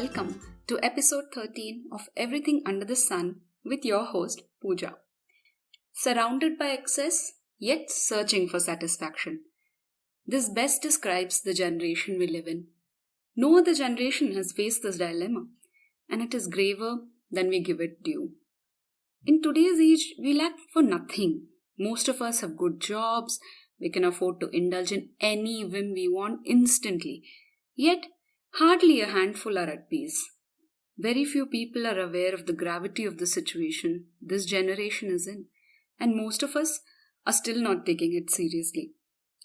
welcome to episode 13 of Everything Under the Sun with your host Pooja. Surrounded by excess, yet searching for satisfaction. This best describes the generation we live in. No other generation has faced this dilemma, and it is graver than we give it due. In today's age, we lack for nothing. Most of us have good jobs, we can afford to indulge in any whim we want instantly. Yet, hardly a handful are at peace. Very few people are aware of the gravity of the situation this generation is in, and most of us are still not taking it seriously.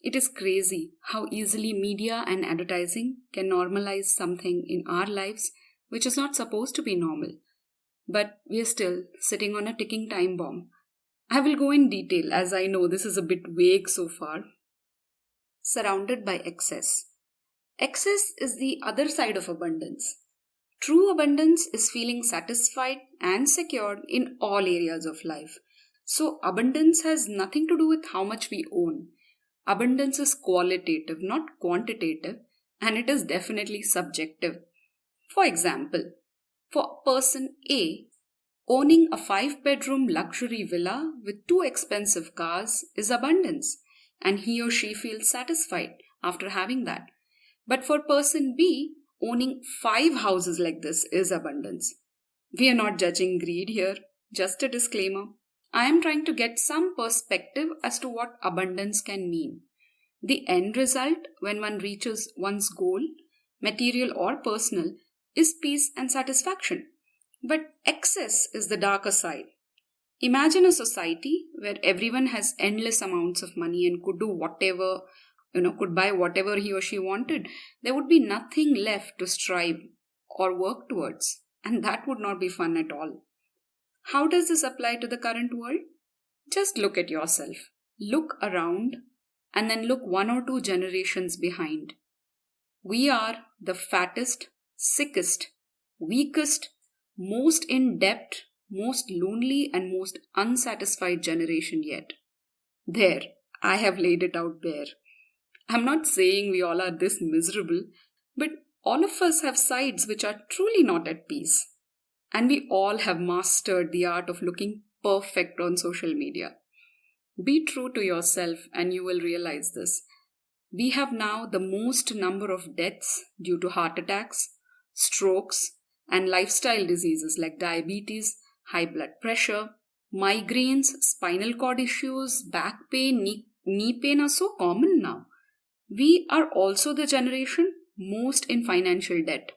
It is crazy how easily media and advertising can normalize something in our lives which is not supposed to be normal. But we are still sitting on a ticking time bomb. I will go in detail as I know this is a bit vague so far. Surrounded by excess. Excess is the other side of abundance. True abundance is feeling satisfied and secured in all areas of life. So abundance has nothing to do with how much we own. Abundance is qualitative, not quantitative, and it is definitely subjective. For example, for person A, owning a 5-bedroom luxury villa with 2 expensive cars is abundance, and he or she feels satisfied after having that. But for person B, owning 5 houses like this is abundance. We are not judging greed here, just a disclaimer. I am trying to get some perspective as to what abundance can mean. The end result, when one reaches one's goal, material or personal, is peace and satisfaction. But excess is the darker side. Imagine a society where everyone has endless amounts of money and could do whatever, could buy whatever he or she wanted. There would be nothing left to strive or work towards, and that would not be fun at all. How does this apply to the current world? Just look at yourself. Look around and then look 1 or 2 generations behind. We are the fattest, sickest, weakest, most in debt, most lonely and most unsatisfied generation yet. There, I have laid it out bare. I'm not saying we all are this miserable, but all of us have sides which are truly not at peace. And we all have mastered the art of looking perfect on social media. Be true to yourself and you will realize this. We have now the most number of deaths due to heart attacks, strokes, and lifestyle diseases like diabetes, high blood pressure, migraines, spinal cord issues, back pain, knee pain are so common now. We are also the generation most in financial debt.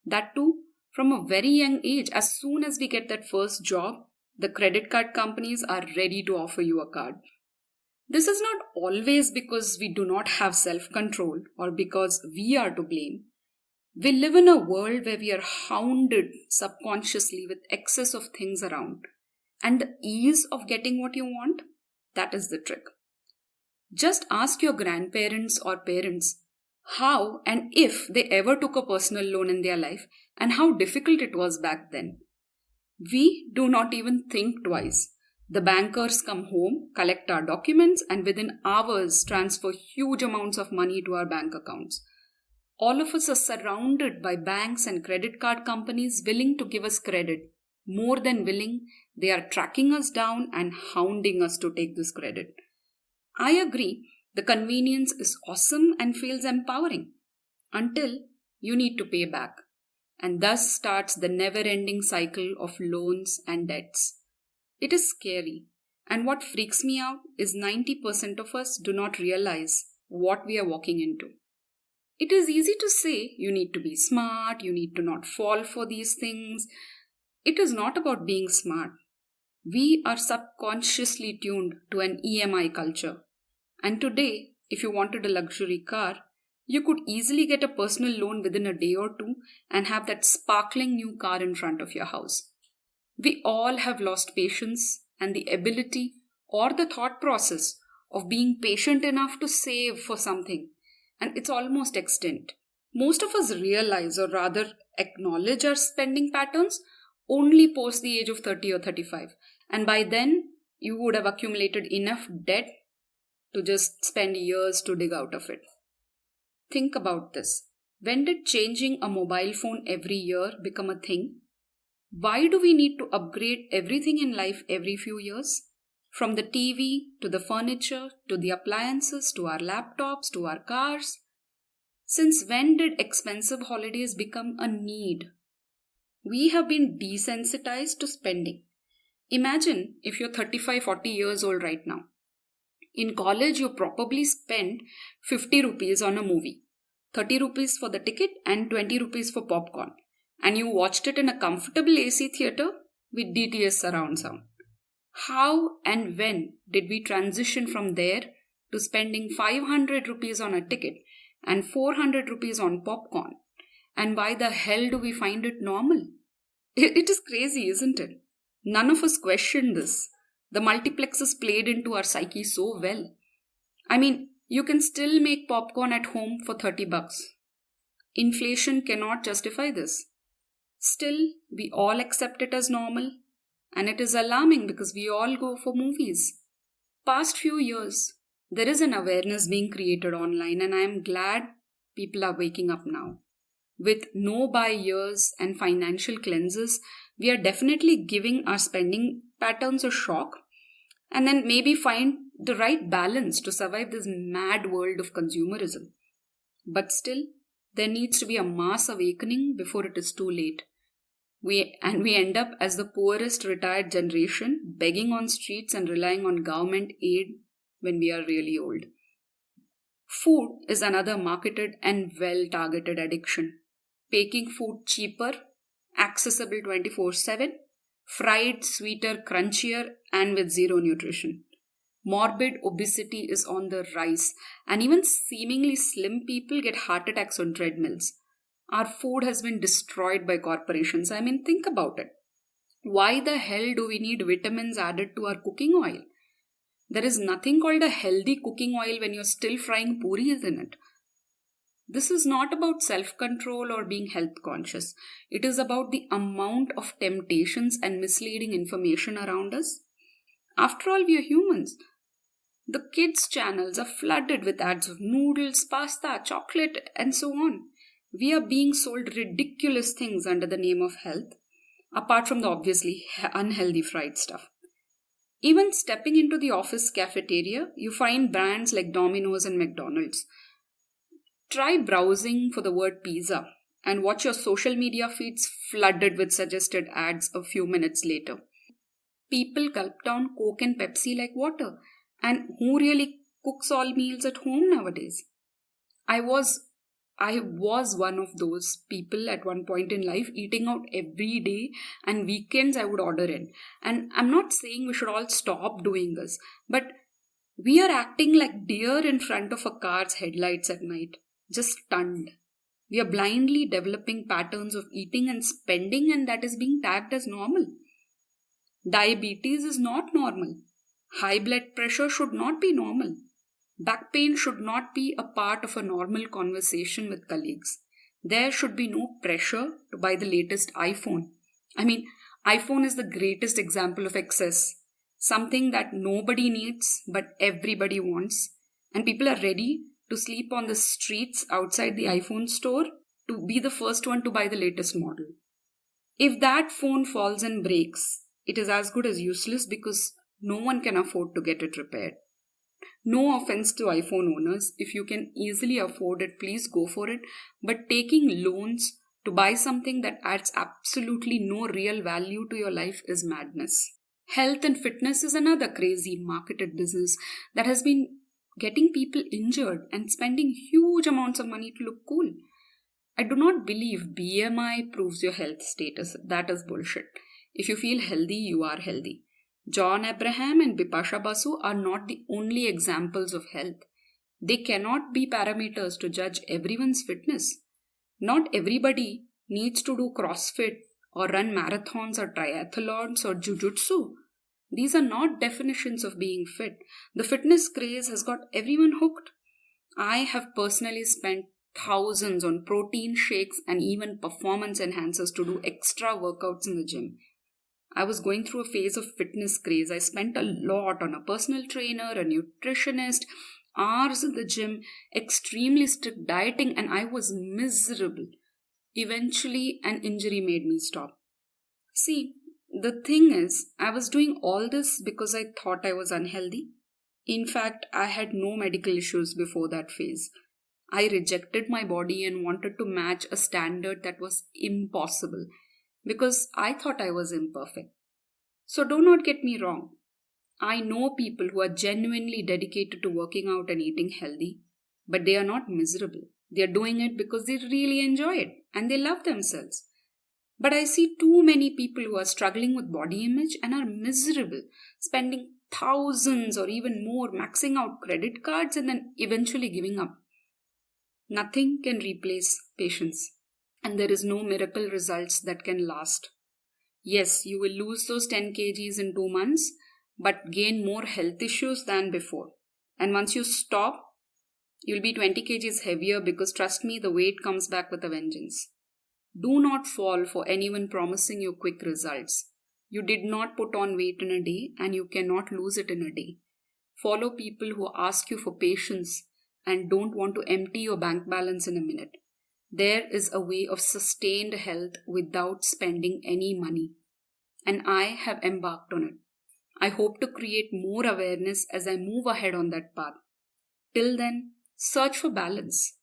That too, from a very young age. As soon as we get that first job, the credit card companies are ready to offer you a card. This is not always because we do not have self-control or because we are to blame. We live in a world where we are hounded subconsciously with excess of things around. And the ease of getting what you want, that is the trick. Just ask your grandparents or parents how and if they ever took a personal loan in their life and how difficult it was back then. We do not even think twice. The bankers come home, collect our documents, and within hours transfer huge amounts of money to our bank accounts. All of us are surrounded by banks and credit card companies willing to give us credit. More than willing, they are tracking us down and hounding us to take this credit. I agree, the convenience is awesome and feels empowering until you need to pay back. And thus starts the never-ending cycle of loans and debts. It is scary, and what freaks me out is 90% of us do not realize what we are walking into. It is easy to say you need to be smart, you need to not fall for these things. It is not about being smart. We are subconsciously tuned to an EMI culture. And today, if you wanted a luxury car, you could easily get a personal loan within a day or 2 and have that sparkling new car in front of your house. We all have lost patience and the ability or the thought process of being patient enough to save for something, and it's almost extinct. Most of us realize or rather acknowledge our spending patterns only post the age of 30 or 35, and by then you would have accumulated enough debt to just spend years to dig out of it. Think about this. When did changing a mobile phone every year become a thing? Why do we need to upgrade everything in life every few years? From the TV to the furniture to the appliances to our laptops to our cars. Since when did expensive holidays become a need? We have been desensitized to spending. Imagine if you're 35-40 years old right now. In college, you probably spent 50 rupees on a movie, 30 rupees for the ticket and 20 rupees for popcorn. And you watched it in a comfortable AC theater with DTS surround sound. How and when did we transition from there to spending 500 rupees on a ticket and 400 rupees on popcorn? And why the hell do we find it normal? It is crazy, isn't it? None of us questioned this. The multiplexes played into our psyche so well. I mean, you can still make popcorn at home for 30 bucks. Inflation cannot justify this. Still, we all accept it as normal. And it is alarming because we all go for movies. Past few years, there is an awareness being created online, and I am glad people are waking up now. With no buy years and financial cleanses, we are definitely giving our spending patterns a shock and then maybe find the right balance to survive this mad world of consumerism. But still, there needs to be a mass awakening before it is too late. We end up as the poorest retired generation, begging on streets and relying on government aid when we are really old. Food is another marketed and well-targeted addiction. Making food cheaper, accessible 24/7, fried, sweeter, crunchier, and with zero nutrition. Morbid obesity is on the rise, and even seemingly slim people get heart attacks on treadmills. Our food has been destroyed by corporations. I mean, think about it. Why the hell do we need vitamins added to our cooking oil? There is nothing called a healthy cooking oil when you're still frying puris in it. This is not about self-control or being health conscious. It is about the amount of temptations and misleading information around us. After all, we are humans. The kids' channels are flooded with ads of noodles, pasta, chocolate, and so on. We are being sold ridiculous things under the name of health, apart from the obviously unhealthy fried stuff. Even stepping into the office cafeteria, you find brands like Domino's and McDonald's. Try browsing for the word pizza and watch your social media feeds flooded with suggested ads a few minutes later. People gulp down Coke and Pepsi like water. And who really cooks all meals at home nowadays? I was one of those people at one point in life, eating out every day, and weekends I would order in. And I'm not saying we should all stop doing this, but we are acting like deer in front of a car's headlights at night, just stunned. We are blindly developing patterns of eating and spending, and that is being tagged as normal. Diabetes is not normal. High blood pressure should not be normal. Back pain should not be a part of a normal conversation with colleagues. There should be no pressure to buy the latest iPhone. I mean, iPhone is the greatest example of excess. Something that nobody needs but everybody wants. And people are ready to sleep on the streets outside the iPhone store to be the first one to buy the latest model. If that phone falls and breaks, it is as good as useless because no one can afford to get it repaired. No offense to iPhone owners. If you can easily afford it, please go for it. But taking loans to buy something that adds absolutely no real value to your life is madness. Health and fitness is another crazy marketed business that has been getting people injured and spending huge amounts of money to look cool. I do not believe BMI proves your health status. That is bullshit. If you feel healthy, you are healthy. John Abraham and Bipasha Basu are not the only examples of health. They cannot be parameters to judge everyone's fitness. Not everybody needs to do CrossFit or run marathons or triathlons or jujutsu. These are not definitions of being fit. The fitness craze has got everyone hooked. I have personally spent thousands on protein shakes and even performance enhancers to do extra workouts in the gym. I was going through a phase of fitness craze. I spent a lot on a personal trainer, a nutritionist, hours in the gym, extremely strict dieting, and I was miserable. Eventually, an injury made me stop. See, the thing is, I was doing all this because I thought I was unhealthy. In fact, I had no medical issues before that phase. I rejected my body and wanted to match a standard that was impossible because I thought I was imperfect. So do not get me wrong. I know people who are genuinely dedicated to working out and eating healthy, but they are not miserable. They are doing it because they really enjoy it and they love themselves. But I see too many people who are struggling with body image and are miserable, spending thousands or even more, maxing out credit cards and then eventually giving up. Nothing can replace patience, and there is no miracle results that can last. Yes, you will lose those 10 kgs in 2 months, but gain more health issues than before. And once you stop, you'll be 20 kgs heavier because trust me, the weight comes back with a vengeance. Do not fall for anyone promising you quick results. You did not put on weight in a day and you cannot lose it in a day. Follow people who ask you for patience and don't want to empty your bank balance in a minute. There is a way of sustained health without spending any money. And I have embarked on it. I hope to create more awareness as I move ahead on that path. Till then, search for balance,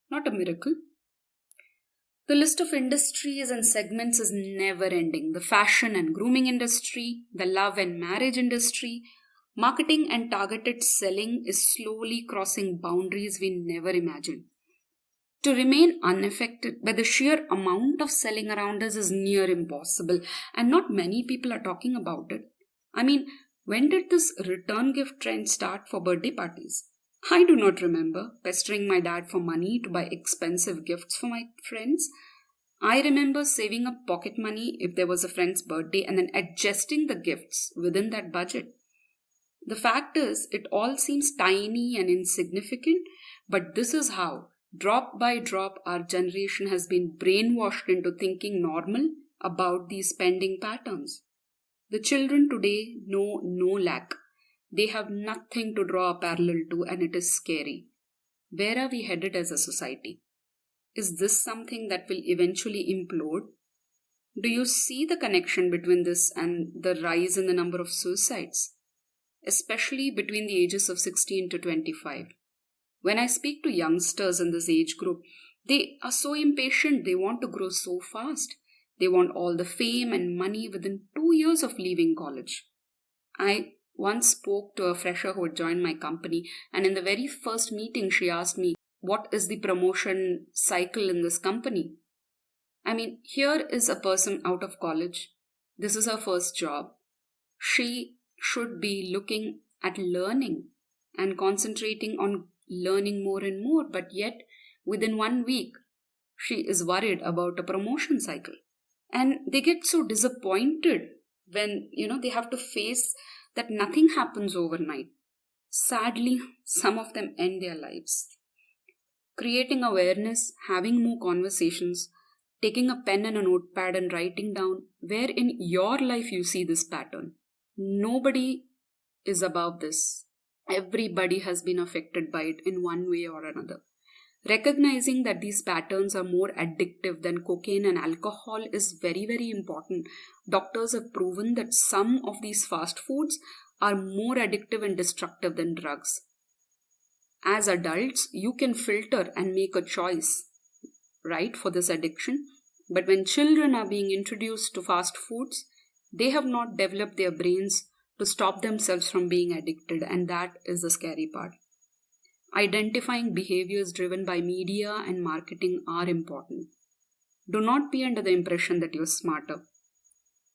not a miracle. The list of industries and segments is never ending. The fashion and grooming industry, the love and marriage industry, marketing and targeted selling is slowly crossing boundaries we never imagined. To remain unaffected by the sheer amount of selling around us is near impossible, and not many people are talking about it. I mean, when did this return gift trend start for birthday parties? I do not remember pestering my dad for money to buy expensive gifts for my friends. I remember saving up pocket money if there was a friend's birthday and then adjusting the gifts within that budget. The fact is, it all seems tiny and insignificant, but this is how, drop by drop, our generation has been brainwashed into thinking normal about these spending patterns. The children today know no lack. They have nothing to draw a parallel to, and it is scary. Where are we headed as a society? Is this something that will eventually implode? Do you see the connection between this and the rise in the number of suicides, especially between the ages of 16 to 25? When I speak to youngsters in this age group, they are so impatient. They want to grow so fast. They want all the fame and money within 2 years of leaving college. I once spoke to a fresher who had joined my company, and in the very first meeting, she asked me, what is the promotion cycle in this company? I mean, here is a person out of college. This is her first job. She should be looking at learning and concentrating on learning more and more, but yet within 1 week, she is worried about a promotion cycle. And they get so disappointed when, they have to face that nothing happens overnight. Sadly, some of them end their lives. Creating awareness, having more conversations, taking a pen and a notepad and writing down where in your life you see this pattern. Nobody is above this. Everybody has been affected by it in one way or another. Recognizing that these patterns are more addictive than cocaine and alcohol is very, very important. Doctors have proven that some of these fast foods are more addictive and destructive than drugs. As adults, you can filter and make a choice, right, for this addiction. But when children are being introduced to fast foods, they have not developed their brains to stop themselves from being addicted, and that is the scary part. Identifying behaviors driven by media and marketing are important. Do not be under the impression that you're smarter.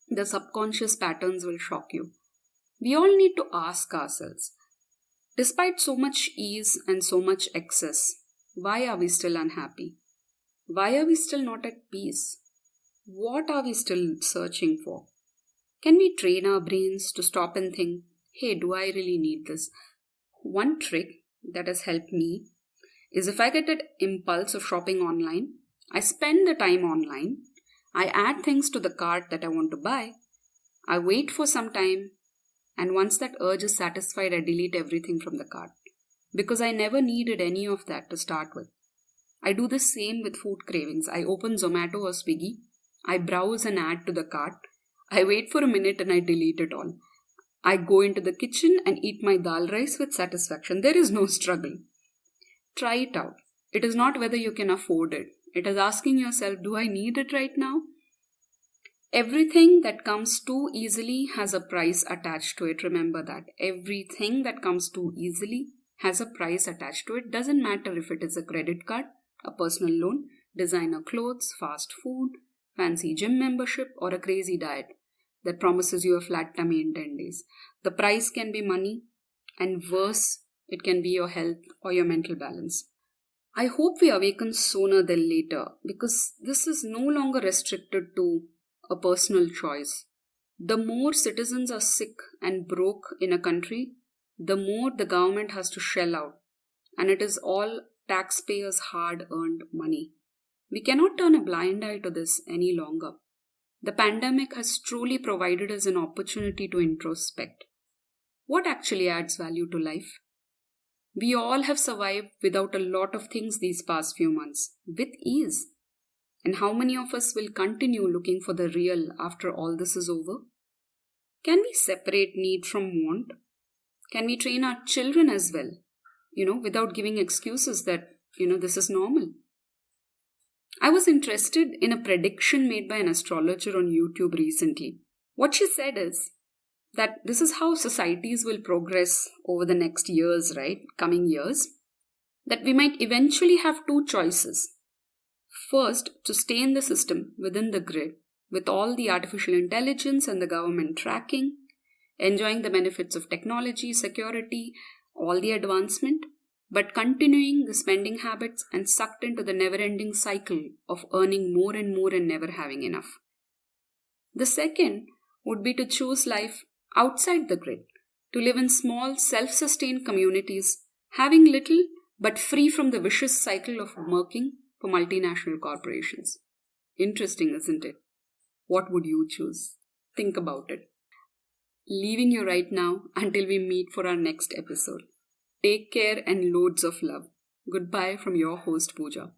The subconscious patterns will shock you. We all need to ask ourselves, despite so much ease and so much excess, why are we still unhappy? Why are we still not at peace? What are we still searching for? Can we train our brains to stop and think, hey, do I really need this? One trick that has helped me is if I get an impulse of shopping online, I spend the time online, I add things to the cart that I want to buy, I wait for some time, and once that urge is satisfied, I delete everything from the cart. because I never needed any of that to start with. I do the same with food cravings. I open Zomato or Swiggy, I browse and add to the cart, I wait for a minute and I delete it all. I go into the kitchen and eat my dal rice with satisfaction. There is no struggle. Try it out. It is not whether you can afford it. It is asking yourself, do I need it right now? Everything that comes too easily has a price attached to it. Remember that. Everything that comes too easily has a price attached to it. Doesn't matter if it is a credit card, a personal loan, designer clothes, fast food, fancy gym membership, or a crazy diet that promises you a flat tummy in 10 days. The price can be money, and worse, it can be your health or your mental balance. I hope we awaken sooner than later, because this is no longer restricted to a personal choice. The more citizens are sick and broke in a country, the more the government has to shell out, and it is all taxpayers' hard-earned money. We cannot turn a blind eye to this any longer. The pandemic has truly provided us an opportunity to introspect. What actually adds value to life? We all have survived without a lot of things these past few months, with ease. And how many of us will continue looking for the real after all this is over? Can we separate need from want? Can we train our children as well, without giving excuses that, this is normal? I was interested in a prediction made by an astrologer on YouTube recently. What she said is that this is how societies will progress over the next years, right? Coming years. That we might eventually have two choices. First, to stay in the system within the grid with all the artificial intelligence and the government tracking, enjoying the benefits of technology, security, all the advancement, but continuing the spending habits and sucked into the never-ending cycle of earning more and more and never having enough. The second would be to choose life outside the grid, to live in small, self-sustained communities, having little but free from the vicious cycle of working for multinational corporations. Interesting, isn't it? What would you choose? Think about it. Leaving you right now until we meet for our next episode. Take care and loads of love. Goodbye from your host Pooja.